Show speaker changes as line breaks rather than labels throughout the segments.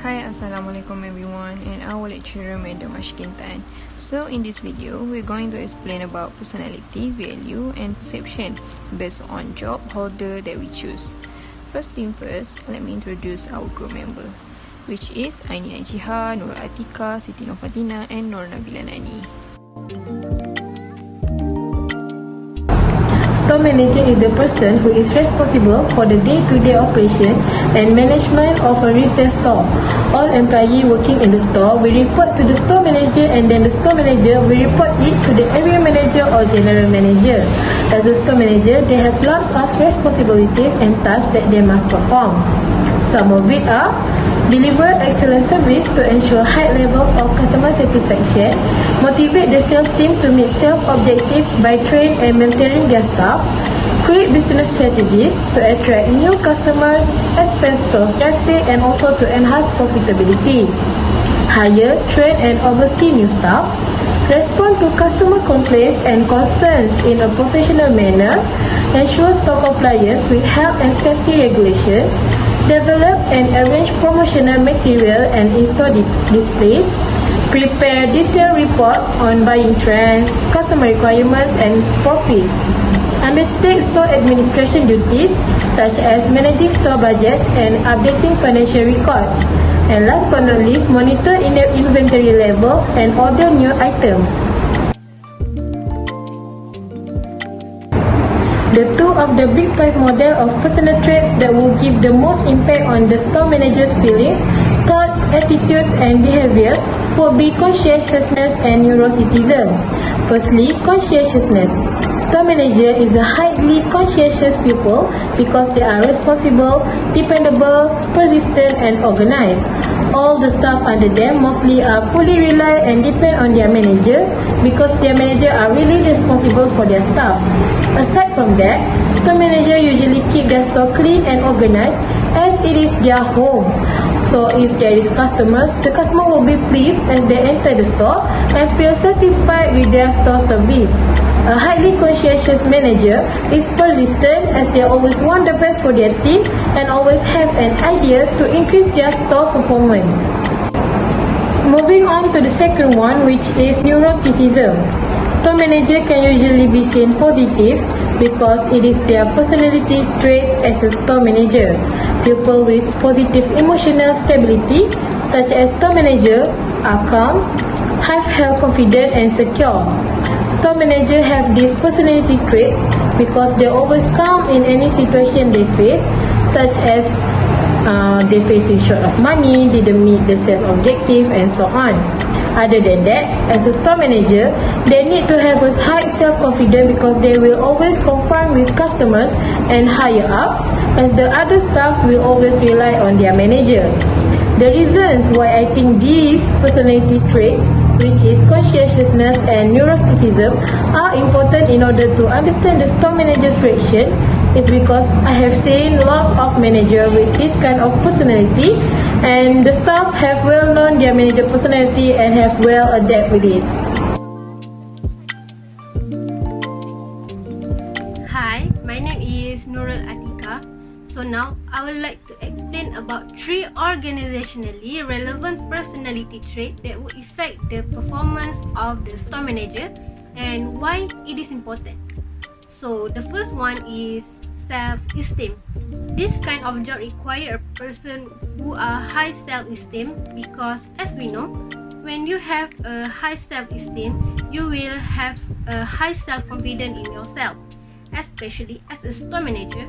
Hi, Assalamualaikum everyone, and our lecturer Madam Ashikin Tan. So in this video, we're going to explain about personality, value and perception based on job holder that we choose. First thing first, let me introduce our group member, which is AINI NAJIHAH, NURUL ATIQAH, SITI NURFATINA and NORAZMI.
Store manager is the person who is responsible for the day-to-day operation and management of a retail store. All employees working in the store will report to the store manager, and then the store manager will report it to the area manager or general manager. As a store manager, they have lots of responsibilities and tasks that they must perform. Some of it are: deliver excellent service to ensure high levels of customer satisfaction, motivate the sales team to meet sales objectives by training and mentoring their staff, create business strategies to attract new customers, expand store traffic and also to enhance profitability, hire, train and oversee new staff, respond to customer complaints and concerns in a professional manner, ensure store compliance with health and safety regulations, develop and arrange promotional material and in-store displays, prepare detailed report on buying trends, customer requirements and profits, undertake store administration duties such as managing store budgets and updating financial records, and last but not least, monitor inventory levels and order new items. The two of the big five model of personal traits that will give the most impact on the store manager's feelings, thoughts, attitudes and behaviors would be conscientiousness and neuroticism. Firstly, conscientiousness. Store manager is a highly conscientious people because they are responsible, dependable, persistent and organized. All the staff under them mostly are fully rely and depend on their manager because their manager are really responsible for their staff. Aside from that, store manager usually keep their store clean and organized as it is their home. So if there is customers, the customer will be pleased as they enter the store and feel satisfied with their store service. A highly conscientious manager is persistent as they always want the best for their team and always have an idea to increase their store performance. Moving on to the second one, which is neuroticism. Store manager can usually be seen positive because it is their personality trait as a store manager. People with positive emotional stability, such as store manager, are calm, have confident and secure. Store manager have these personality traits because they always calm in any situation they face, such as they facing short of money, didn't meet the sales objective and so on. Other than that, as a store manager, they need to have a high self-confidence because they will always confront with customers and higher ups, as the other staff will always rely on their manager. The reasons why I think these personality traits, which is conscientiousness and neuroticism, are important in order to understand the store manager's reaction is because I have seen lots of managers with this kind of personality, and the staff have well known their manager personality and have well adapted with it.
Hi, my name is NURUL ATIQAH. So now I would like to explain about 3 organizationally relevant personality traits that will affect the performance of the store manager and why it is important. So the first one is self-esteem. This kind of job require a person who are high self-esteem because, as we know, when you have a high self-esteem, you will have a high self-confidence in yourself. Especially as a store manager,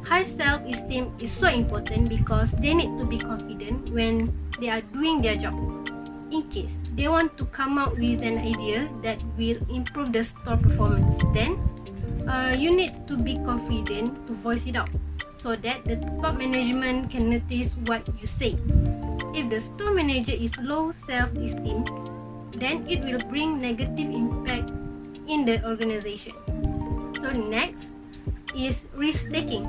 high self-esteem is so important because they need to be confident when they are doing their job. In case they want to come up with an idea that will improve the store performance, then you need to be confident to voice it out so that the top management can notice what you say. If the store manager is low self-esteem, then it will bring negative impact in the organization. So next is risk-taking.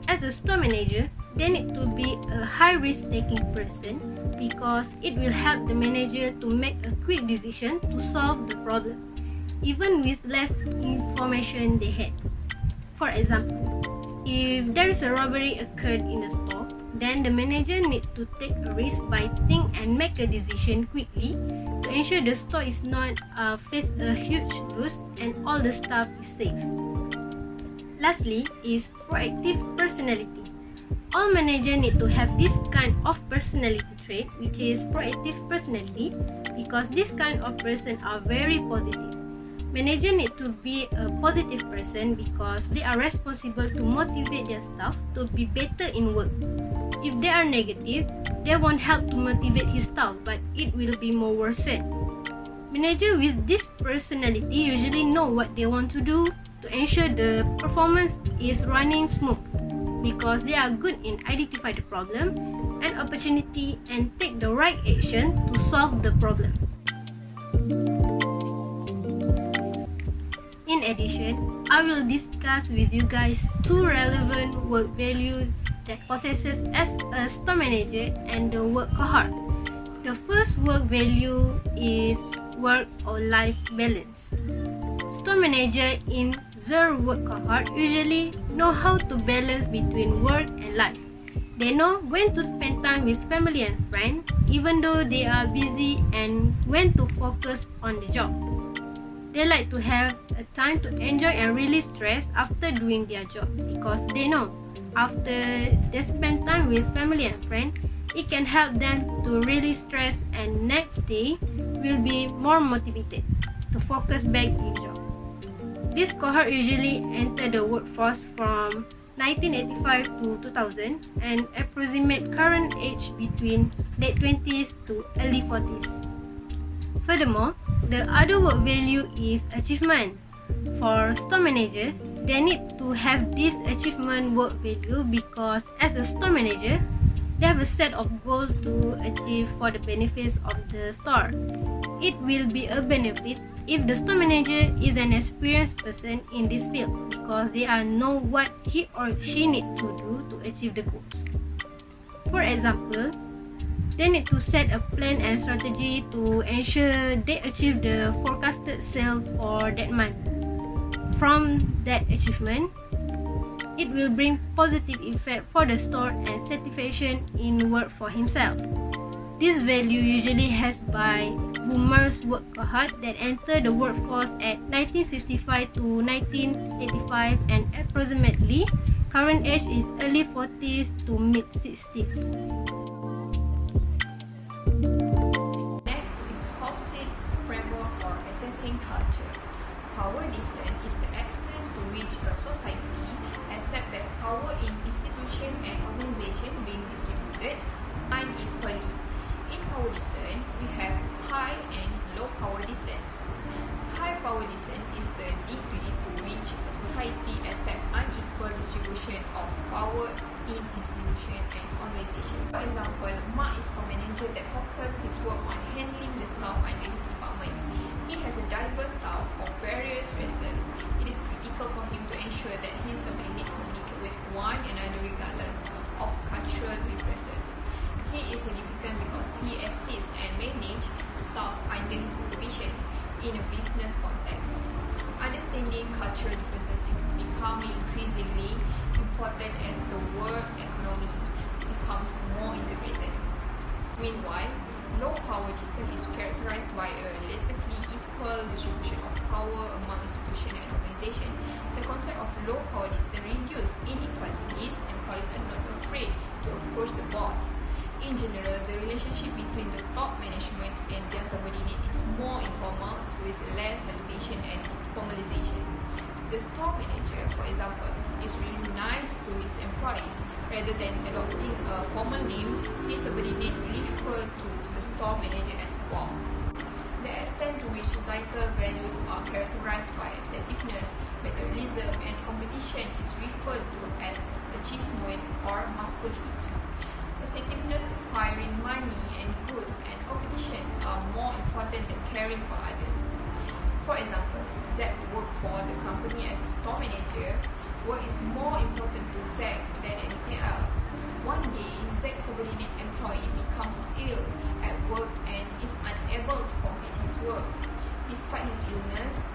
As a store manager, they need to be a high risk-taking person because it will help the manager to make a quick decision to solve the problem, even with less information they had. For example, if there is a robbery occurred in a store, then the manager need to take a risk by think and make a decision quickly to ensure the store is not face a huge loss and all the staff is safe. Lastly is proactive personality. All managers need to have this kind of personality trait, which is proactive personality, because this kind of person are very positive. Managers need to be a positive person because they are responsible to motivate their staff to be better in work. If they are negative, they won't help to motivate his staff, but it will be more worsened. Managers with this personality usually know what they want to do to ensure the performance is running smooth, because they are good in identify the problem and opportunity and take the right action to solve the problem. In addition, I will discuss with you guys 2 relevant work values that possesses as a store manager and the work cohort. The first work value is work or life balance. Store manager in their work cohort usually know how to balance between work and life. They know when to spend time with family and friends, even though they are busy, and when to focus on the job. They like to have a time to enjoy and release stress after doing their job, because they know after they spend time with family and friends, it can help them to release stress and next day will be more motivated to focus back in job. This cohort usually enter the workforce from 1985 to 2000 and approximate current age between late 20s to early 40s. Furthermore, the other work value is achievement. For store manager, they need to have this achievement work value because as a store manager, they have a set of goals to achieve for the benefits of the store. It will be a benefit if the store manager is an experienced person in this field, because they know what he or she need to do to achieve the goals. For example, they need to set a plan and strategy to ensure they achieve the forecasted sale for that month. From that achievement, it will bring positive effect for the store and satisfaction in work for himself. This value usually has by boomers work cohort that enter the workforce at 1965 to 1985 and approximately current age is early 40s to mid 60s.
Next is Hofstede's framework for assessing culture. Power distance is the extent to which a society accepts that power in institution and organization being distributed unequally. In power distance, we have high and low power distance. High power distance is the degree to which a society accepts unequal distribution of power in institution and organization. For example, Mark is a manager that focuses his work on handling the staff under his department. He has a diverse staff of various races. It is critical for him to ensure that his subordinates communicate with one another regardless of cultural differences. He is significant because he assists and manages staff under his supervision in a business context. Understanding cultural differences is becoming increasingly important as the world economy becomes more integrated. Meanwhile, low power distance is characterized by a relatively equal distribution of power among institutions and organizations. The concept of low power distance reduces inequalities. Employees are not afraid to approach the boss. In general, the relationship between the top management and their subordinate is more informal with less salutation and formalization. The store manager, for example, is really nice to his employees. Rather than adopting a formal name, his subordinate refer to the store manager as Bob. The extent to which societal values are characterized by assertiveness, materialism, and competition is referred to as achievement or masculinity. Assertiveness, acquiring money and goods, and competition are more important than caring for others. For example, Zack worked for the company as a store manager. Work is more important to Zack than anything else. One day, Zack's subordinate employee becomes ill at work and is unable to complete his work. Despite his illness,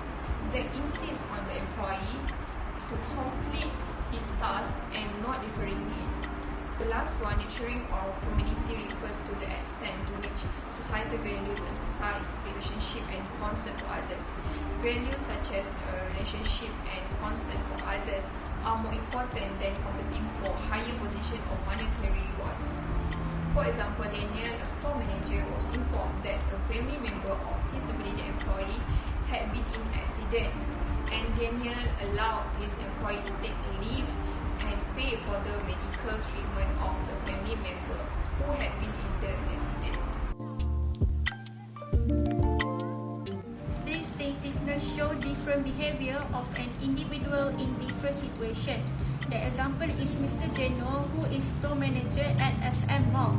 Zack insists on the employee to complete his task and not deferring him. The last one, nurturing of community, refers to the extent to which societal values emphasize relationship and concern for others. Values such as relationship and concern for others are more important than competing for higher position or monetary rewards. For example, Daniel, a store manager, was informed that a family member of his subordinate employee had been in an accident, and Daniel allowed his employee to take a leave and pay for the medical treatment of the family member who had been in the accident.
The distinctiveness show different behavior of an individual in different situations. The example is Mr. Jeno, who is store manager at SM Mall.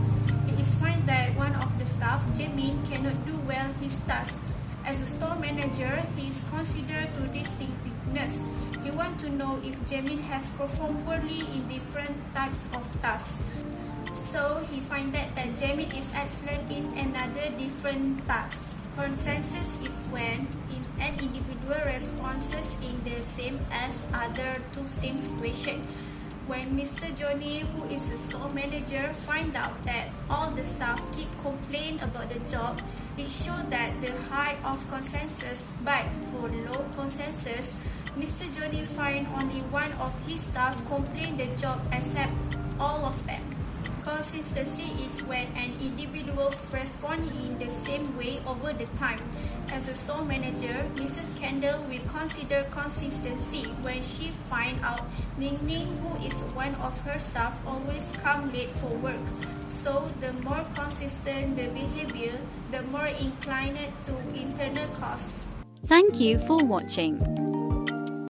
It is found that one of the staff, Jamin, cannot do well his task. As a store manager, he is considered to distinctiveness. He wants to know if Jamin has performed poorly in different types of tasks. So he finds that Jamin is excellent in another different task. Consensus is when an individual responses in the same as other to same situation. When Mr. Johnny, who is a store manager, find out that all the staff keep complain about the job, it shows that the high of consensus, but for low consensus, Mr. Johnny find only one of his staff complain the job except all of them. Consistency is when an individual responds in the same way over the time. As a store manager, Mrs. Kendall will consider consistency when she find out Ning Ning, who is one of her staff, always come late for work. So the more consistent the behavior, the more inclined to internal costs.
Thank you for watching.